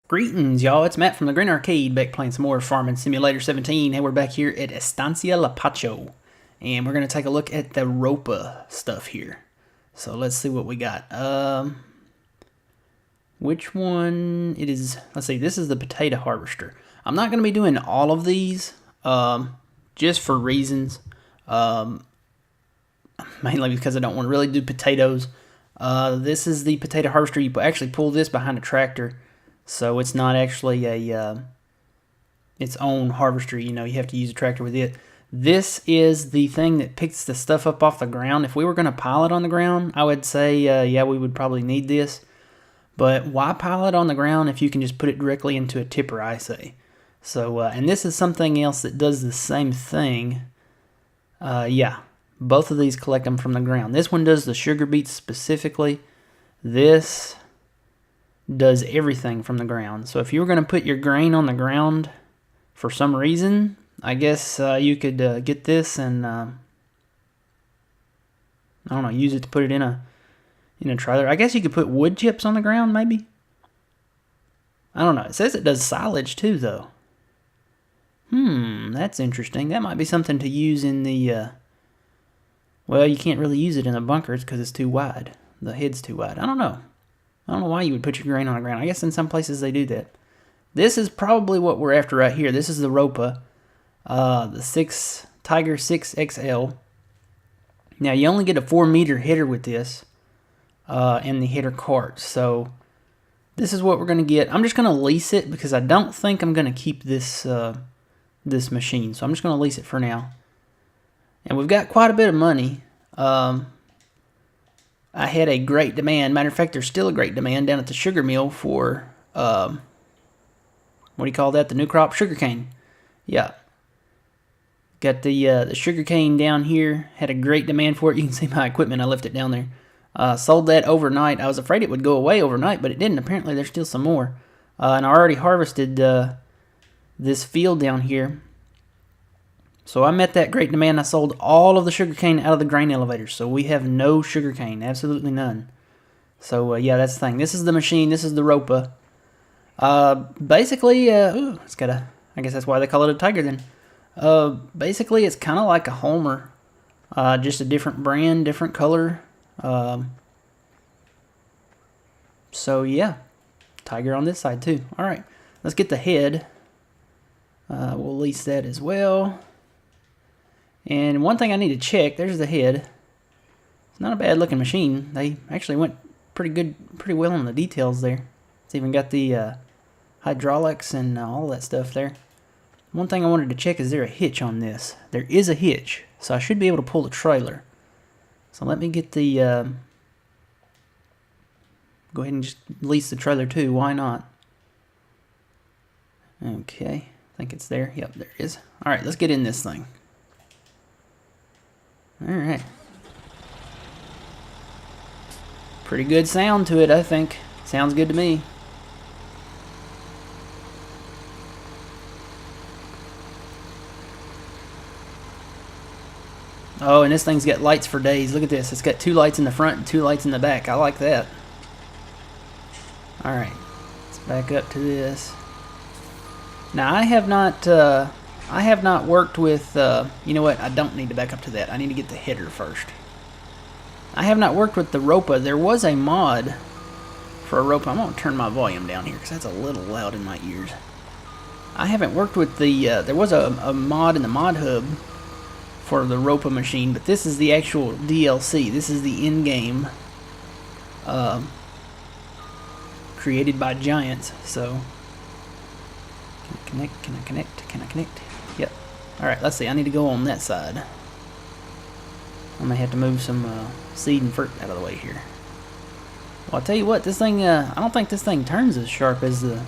Greetings, y'all. It's Matt from the Green Arcade, back playing some more Farming Simulator 17. Hey, we're back here at Estancia Lapacho, and we're going to take a look at the Ropa stuff here. So let's see what we got. Which one it is? Let's see. This is the potato harvester. I'm not going to be doing all of these, just for reasons. Mainly because I don't want to really do potatoes. This is the potato harvester. You actually pull this behind a tractor. So it's not actually its own harvester, you have to use a tractor with it. This is the thing that picks the stuff up off the ground. If we were going to pile it on the ground, I would say, yeah, we would probably need this. But why pile it on the ground if you can just put it directly into a tipper, I say. So, and this is something else that does the same thing. Yeah, both of these collect them from the ground. This one does the sugar beets specifically. This does everything from the ground. So if you were going to put your grain on the ground for some reason, I guess you could get this and I don't know, use it to put it in a trailer. I guess you could put wood chips on the ground, maybe. I don't know. It says it does silage too, though. That's interesting. That might be something to use in the well, you can't really use it in the bunkers because it's too wide. The head's too wide. I don't know why you would put your grain on the ground. I guess in some places they do that. This is probably what we're after right here. This is the Ropa, the Tiger 6XL. Now, you only get a 4-meter header with this and the header cart. So, this is what we're going to get. I'm just going to lease it because I don't think I'm going to keep this this machine. So, I'm just going to lease it for now. And we've got quite a bit of money. I had a great demand. Matter of fact, there's still a great demand down at the sugar mill for, what do you call that? The new crop sugarcane. Yeah. Got the sugarcane down here. Had a great demand for it. You can see my equipment. I left it down there. Sold that overnight. I was afraid it would go away overnight, but it didn't. Apparently, there's still some more. And I already harvested this field down here. So I met that great demand. I sold all of the sugarcane out of the grain elevators. So we have no sugarcane. Absolutely none. So, yeah, that's the thing. This is the machine. This is the Ropa. Basically, it's got a... I guess that's why they call it a Tiger then. Basically, it's kind of like a Homer. Just a different brand, different color. So, yeah. Tiger on this side, too. All right. Let's get the head. We'll lease that as well. And one thing I need to check, there's the head. It's not a bad looking machine. They actually went pretty well on the details there. It's even got the hydraulics and all that stuff there. One thing I wanted to check, is there a hitch on this? There is a hitch, so I should be able to pull the trailer. So let me get the, go ahead and just lease the trailer too, why not? Okay, I think it's there. Yep, there it is. Alright, let's get in this thing. Alright. Pretty good sound to it, I think. Sounds good to me. Oh, and this thing's got lights for days. Look at this. It's got 2 lights in the front and 2 lights in the back. I like that. Alright. Let's back up to this. Now, I have not worked with, you know what, I don't need to back up to that. I need to get the header first. I have not worked with the Ropa. There was a mod for a Ropa. I'm going to turn my volume down here because that's a little loud in my ears. I haven't worked with the, there was a mod in the mod hub for the Ropa machine, but this is the actual DLC. This is the in-game created by Giants, so... Can I connect? Yep. Alright, let's see. I need to go on that side. I may have to move some seed and fruit out of the way here. Well, I'll tell you what, this thing, I don't think this thing turns as sharp as the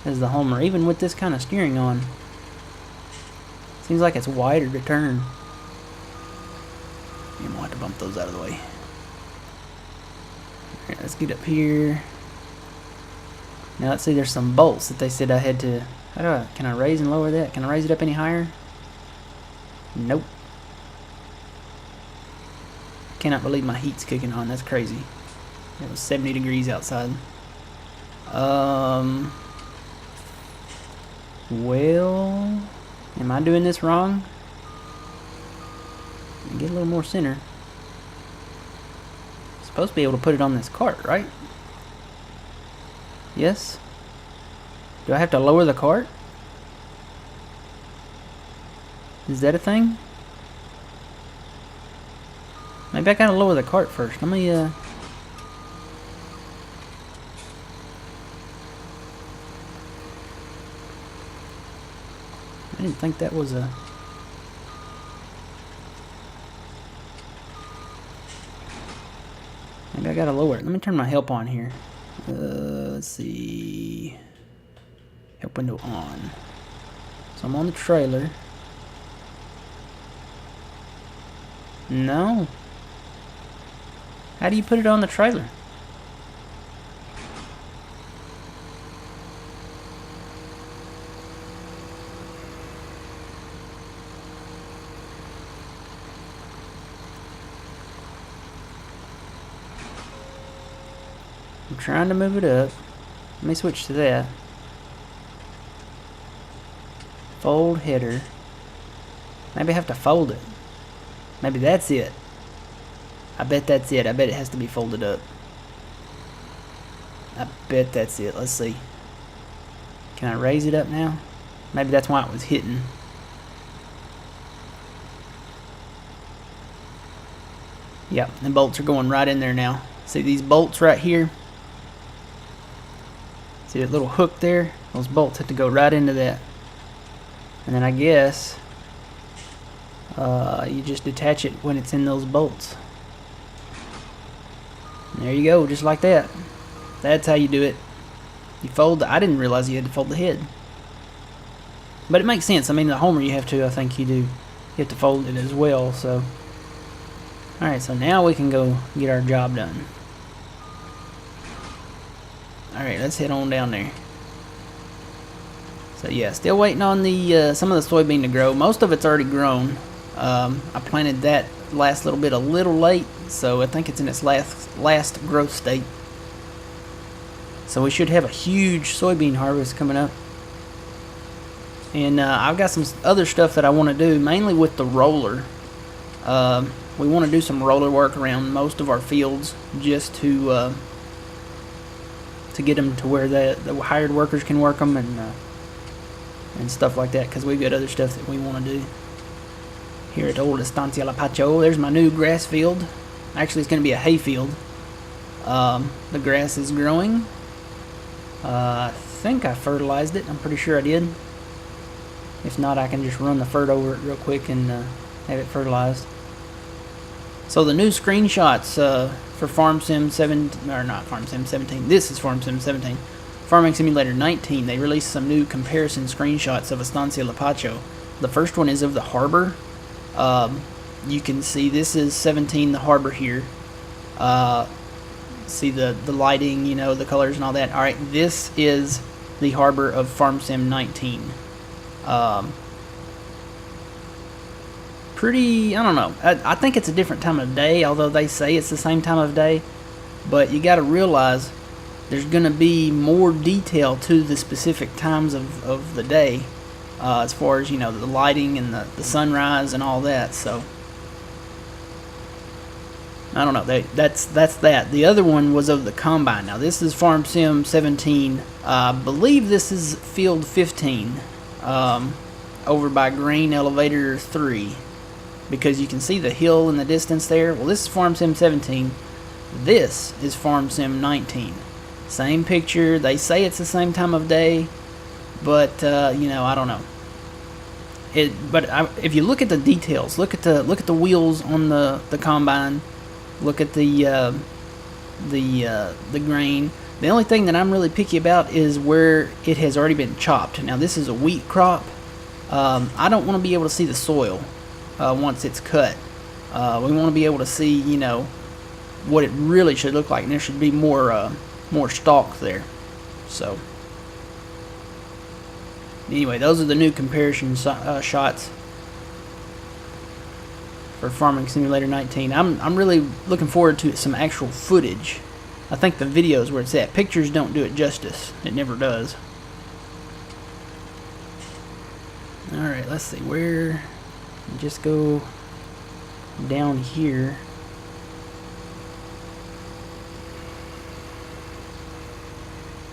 Homer, even with this kind of steering on. Seems like it's wider to turn. I'm gonna have to bump those out of the way. Alright, let's get up here. Now let's see, there's some bolts that they said I had to... can I raise and lower that? Can I raise it up any higher? Nope. Cannot believe my heat's kicking on. That's crazy. It was 70 degrees outside. Well, am I doing this wrong? Get a little more center. Supposed to be able to put it on this cart, right? Yes? Do I have to lower the cart? Is that a thing? Maybe I gotta lower the cart first. Let me, I didn't think that was a... Maybe I gotta lower it. Let me turn my help on here. Let's see. Help window on. So I'm on the trailer. No. How do you put it on the trailer? I'm trying to move it up. Let me switch to that. Fold header. Maybe I have to fold it. Maybe that's it. I bet that's it. I bet it has to be folded up. I bet that's it. Let's see. Can I raise it up now? Maybe that's why it was hitting. Yep, the bolts are going right in there now. See these bolts right here? See that little hook there? Those bolts have to go right into that. And then I guess you just detach it when it's in those bolts. And there you go, just like that. That's how you do it. You fold I didn't realize you had to fold the head. But it makes sense. I mean, the Homer you have to, I think you do. You have to fold it as well, so. Alright, so now we can go get our job done. Alright, let's head on down there. So yeah, still waiting on the some of the soybean to grow. Most of it's already grown. I planted that last little bit a little late, so I think it's in its last growth state. So we should have a huge soybean harvest coming up. And I've got some other stuff that I want to do, mainly with the roller. We want to do some roller work around most of our fields, just to get them to where the hired workers can work them and stuff like that, because we've got other stuff that we want to do here at old Estancia Lapacho. There's my new grass field. Actually, it's going to be a hay field. The grass is growing. I think I fertilized it. I'm pretty sure I did. If not, I can just run the fert over it real quick and have it fertilized. So the new screenshots for Farm Sim 7, or not Farm Sim 17. This is Farm Sim 17. Farming Simulator 19. They released some new comparison screenshots of Estancia Lapacho. The first one is of the harbor. You can see this is 17, the harbor here. See the lighting, you know, the colors and all that. Alright, this is the harbor of Farm Sim 19. Pretty, I don't know. I think it's a different time of day, although they say it's the same time of day. But you got to realize there's going to be more detail to the specific times of the day, as far as, you know, the lighting and the sunrise and all that. So I don't know. That's that. The other one was of the combine. Now this is Farm Sim 17. I believe this is Field 15, over by Grain Elevator 3, because you can see the hill in the distance there. Well, this is Farm Sim 17. This is Farm Sim 19. Same picture. They say it's the same time of day, but you know, I don't know. If you look at the details, look at the wheels on the combine. Look at the grain. The only thing that I'm really picky about is where it has already been chopped. Now this is a wheat crop. I don't want to be able to see the soil once it's cut. We want to be able to see, you know, what it really should look like, and there should be more stalk there. So anyway, those are the new comparison shots for Farming Simulator 19. I'm really looking forward to some actual footage I think the video is where it's at. Pictures don't do it justice. It never does. Alright, let's see. Where... Just go down here.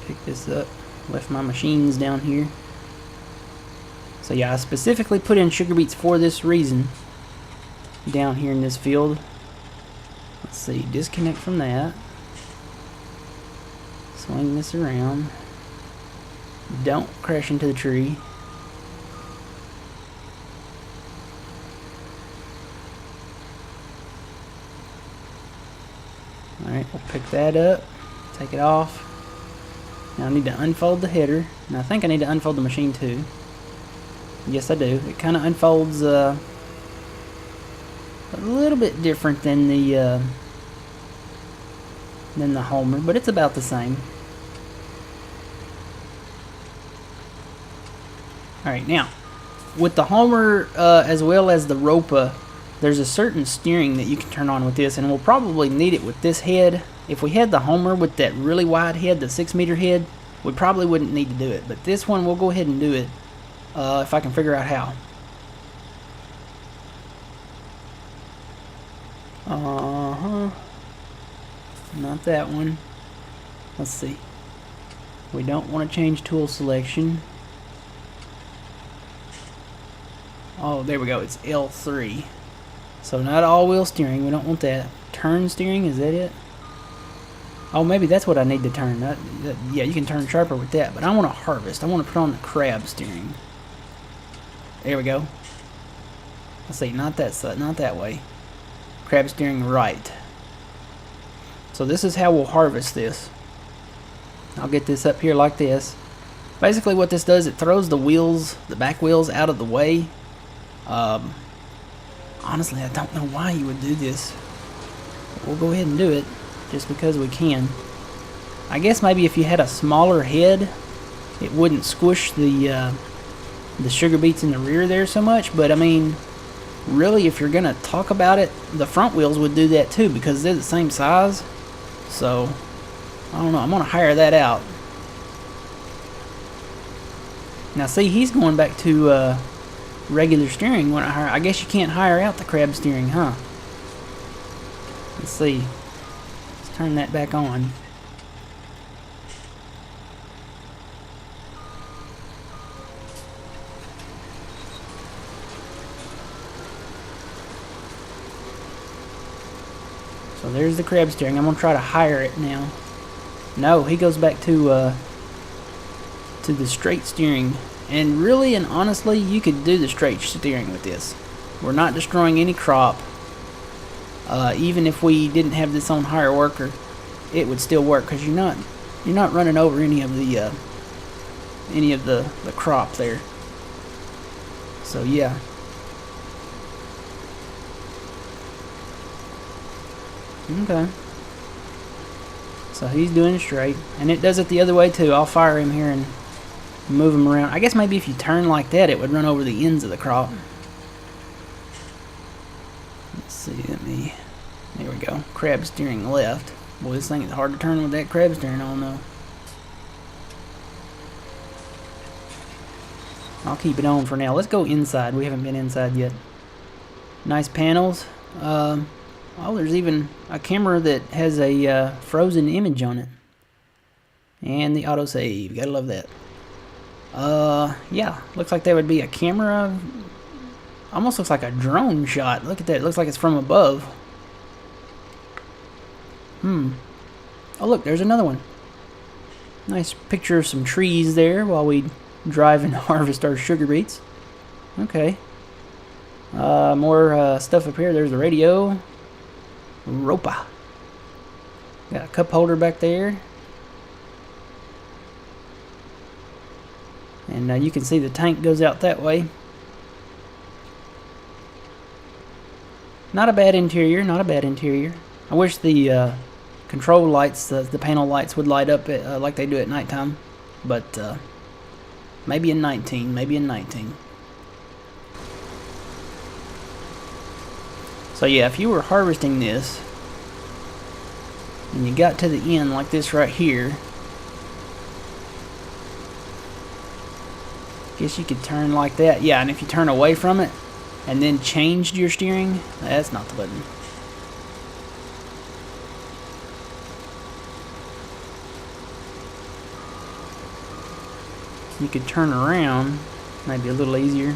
Pick this up. Left my machines down here. So yeah, I specifically put in sugar beets for this reason. Down here in this field. Let's see, disconnect from that. Swing this around. Don't crash into the tree. Alright, we'll pick that up. Take it off. Now I need to unfold the header. And I think I need to unfold the machine too. Yes, I do. It kind of unfolds a little bit different than the Homer, but it's about the same. Alright, now, with the Homer as well as the Ropa, there's a certain steering that you can turn on with this, and we'll probably need it with this head. If we had the Homer with that really wide head, the 6-meter head, we probably wouldn't need to do it. But this one, we'll go ahead and do it if I can figure out how. Not that one. Let's see. We don't want to change tool selection. Oh, there we go. It's L3. So not all-wheel steering. We don't want that. Turn steering, is that it? Oh, maybe that's what I need to turn. Yeah, you can turn sharper with that. But I want to harvest. I want to put on the crab steering. There we go. Let's see. Not that side. Not that way. Crab steering right. So this is how we'll harvest this. I'll get this up here like this. Basically what this does, it throws the wheels, the back wheels out of the way. Honestly, I don't know why you would do this. We'll go ahead and do it just because we can. I guess maybe if you had a smaller head, it wouldn't squish the sugar beets in the rear there so much. But I mean, really, if you're gonna talk about it, the front wheels would do that too because they're the same size. So I don't know. I'm gonna hire that out. Now see, he's going back to regular steering. When I guess you can't hire out the crab steering, huh? Let's see. Let's turn that back on. So there's the crab steering. I'm gonna try to hire it now. No, he goes back to the straight steering. And really and honestly, you could do the straight steering with this. We're not destroying any crop. Even if we didn't have this on hire worker, it would still work because you're not running over any of the crop there. So yeah. Okay. So he's doing it straight, and it does it the other way too. I'll fire him here and move him around. I guess maybe if you turn like that, it would run over the ends of the crop. Let's see, there we go. Crab steering left. Boy, this thing is hard to turn with that crab steering on though. I'll keep it on for now. Let's go inside. We haven't been inside yet. Nice panels. Oh, there's even a camera that has a frozen image on it. And the autosave. Gotta love that. Yeah. Looks like that would be a camera. Almost looks like a drone shot. Look at that. It looks like it's from above. Oh, look. There's another one. Nice picture of some trees there while we drive and harvest our sugar beets. Okay. More stuff up here. There's the radio. Ropa. Got a cup holder back there. And you can see the tank goes out that way. Not a bad interior, not a bad interior. I wish the control lights, the panel lights would light up like they do at nighttime. But maybe in 19, maybe in 19. So yeah, if you were harvesting this, and you got to the end like this right here, guess you could turn like that. Yeah, and if you turn away from it and then changed your steering, that's not the button. You could turn around, maybe a little easier.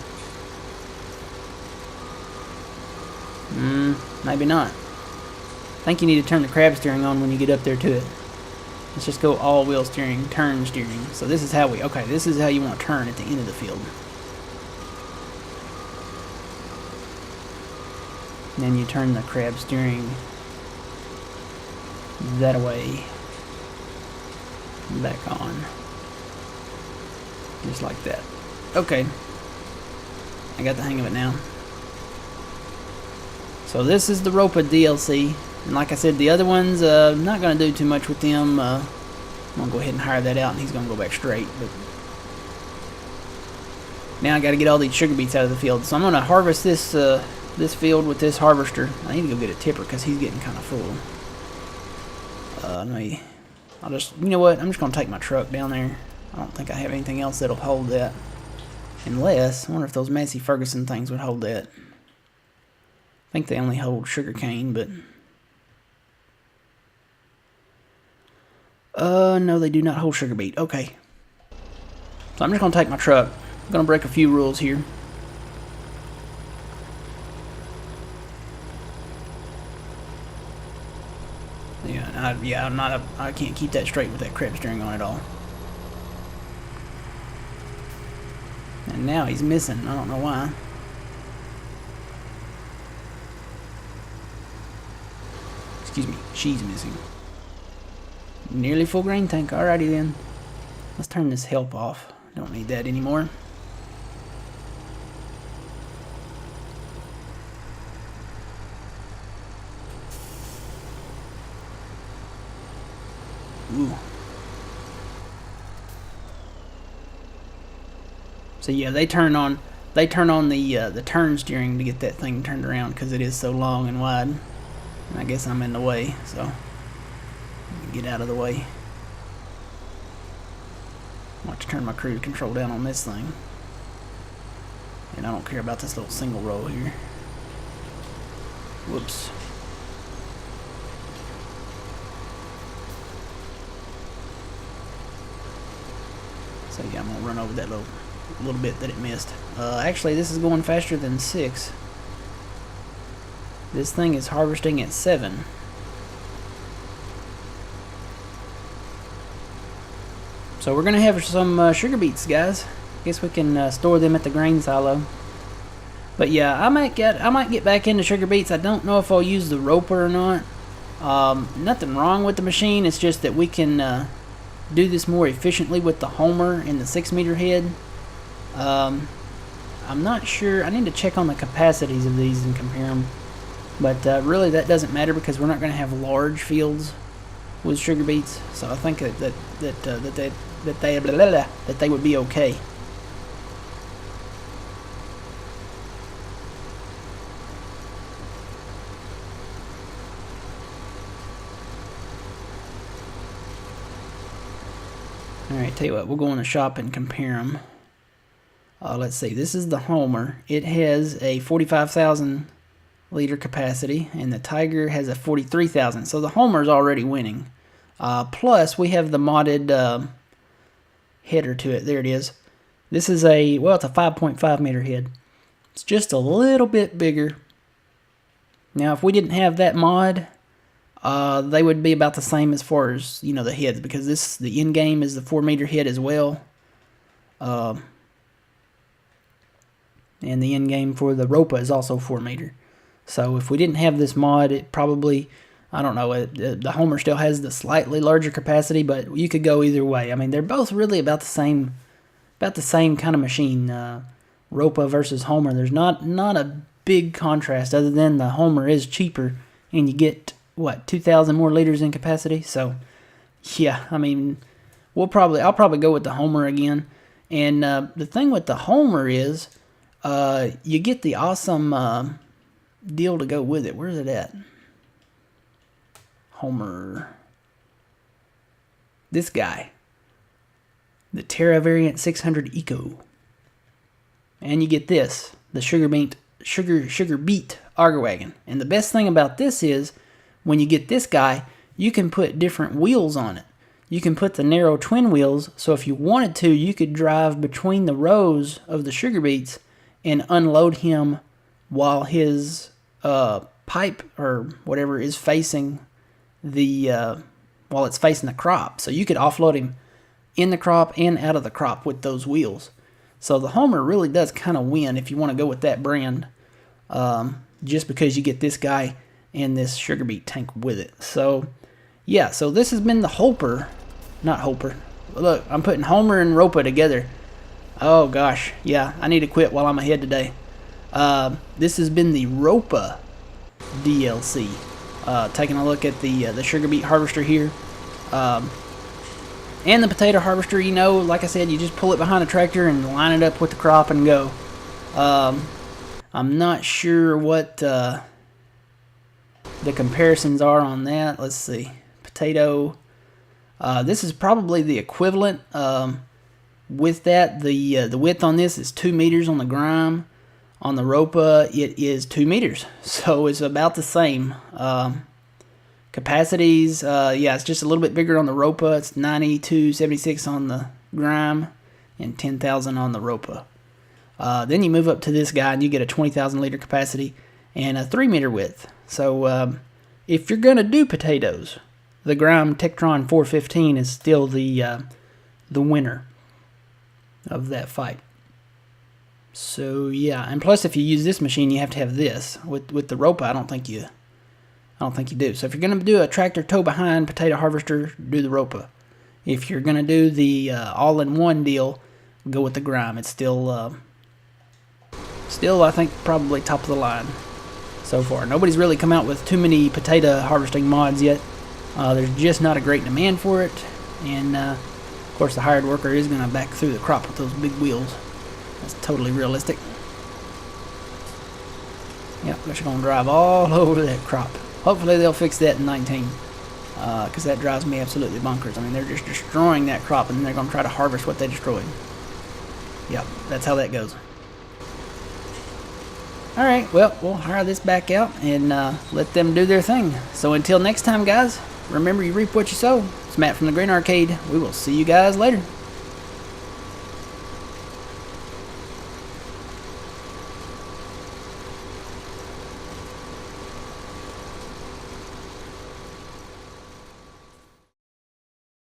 Maybe not. I think you need to turn the crab steering on when you get up there to it. Let's just go all wheel steering, turn steering. So this is how this is how you want to turn at the end of the field. And then you turn the crab steering that way, back on. Just like that. Okay. I got the hang of it now. So this is the Ropa DLC. And like I said, the other ones, I'm not going to do too much with them. I'm going to go ahead and hire that out, and he's going to go back straight. But now I got to get all these sugar beets out of the field. So I'm going to harvest this this field with this harvester. I need to go get a tipper because he's getting kind of full. I'll just, you know what? I'm just going to take my truck down there. I don't think I have anything else that'll hold that. Unless, I wonder if those Massey Ferguson things would hold that. I think they only hold sugar cane, but... no, they do not hold sugar beet. Okay. So I'm just going to take my truck. I'm going to break a few rules here. I can't keep that straight with that crab steering on at all. And now he's missing. I don't know why. Excuse me, she's missing. Nearly full grain tank. Alrighty then. Let's turn this help off. Don't need that anymore. Ooh. So yeah, they turn on the turn steering to get that thing turned around because it is so long and wide. And I guess I'm in the way, so get out of the way. I want to turn my cruise control down on this thing. And I don't care about this little single roll here. Whoops. So yeah, I'm going to run over that little bit that it missed. Actually, this is going faster than 6. This thing is harvesting at 7. So we're going to have some sugar beets, guys. Guess we can store them at the grain silo. But yeah, I might get back into sugar beets. I don't know if I'll use the roper or not. Nothing wrong with the machine. It's just that we can do this more efficiently with the Homer and the 6-meter head. I'm not sure. I need to check on the capacities of these and compare them. But really, that doesn't matter because we're not going to have large fields with sugar beets. So I think that they would be okay. Alright, tell you what, we'll go in the shop and compare them. Let's see, this is the Homer. It has a 45,000 liter capacity, and the Tiger has a 43,000. So the Homer's already winning. Plus, we have the modded header to it. There it is. This is it's a 5.5 meter head. It's just a little bit bigger. Now, if we didn't have that mod, they would be about the same as far as, the heads, because the in-game is the 4-meter head as well. And the in-game for the Ropa is also 4-meter. So if we didn't have this mod, it probably, I don't know, the Homer still has the slightly larger capacity, but you could go either way. I mean, they're both really about the same kind of machine. Ropa versus Homer, there's not a big contrast other than the Homer is cheaper and you get 2,000 more liters in capacity. So yeah, I mean, I'll probably go with the Homer again. And the thing with the Homer is you get the awesome deal to go with it. Where's it at? Homer. this guy, the Terra Variant 600 Eco. And you get this, the Sugar Beet Auger Wagon. And the best thing about this is, when you get this guy, you can put different wheels on it. You can put the narrow twin wheels, so if you wanted to, you could drive between the rows of the sugar beets and unload him while his pipe or whatever is facing the while it's facing the crop. So you could offload him in the crop and out of the crop with those wheels. So the Homer really does kind of win if you want to go with that brand, just because you get this guy and this sugar beet tank with it. So yeah, so this has been the Hoper, not Hoper. Look, I'm putting Homer and Ropa together. Oh gosh, yeah, I need to quit while I'm ahead today. This has been the Ropa DLC. Taking a look at the sugar beet harvester here. And the potato harvester, you know, like I said, you just pull it behind the tractor and line it up with the crop and go. I'm not sure what the comparisons are on that. Let's see. Potato. This is probably the equivalent. With that, the width on this is 2 meters on the Grime. On the Ropa, it is 2 meters. So it's about the same. Capacities, yeah, it's just a little bit bigger on the Ropa. It's 9276 on the Grime and 10,000 on the Ropa. Then you move up to this guy and you get a 20,000 liter capacity and a 3 meter width. So if you're going to do potatoes, the Grime Tektron 415 is still the winner of that fight. So yeah, and plus if you use this machine, you have to have this. With the Ropa, I don't think you do. So if you're going to do a tractor tow behind potato harvester, do the Ropa. If you're going to do the all-in-one deal, go with the Grime. It's still I think probably top of the line so far. Nobody's really come out with too many potato harvesting mods yet. There's just not a great demand for it, and of course the hired worker is going to back through the crop with those big wheels. That's totally realistic. Yep, they're just going to drive all over that crop. Hopefully they'll fix that in 19, because that drives me absolutely bonkers. I mean, they're just destroying that crop, and then they're going to try to harvest what they destroyed. Yep, that's how that goes. Alright, well, we'll hire this back out and let them do their thing. So until next time, guys, remember you reap what you sow. It's Matt from the Green Arcade. We will see you guys later.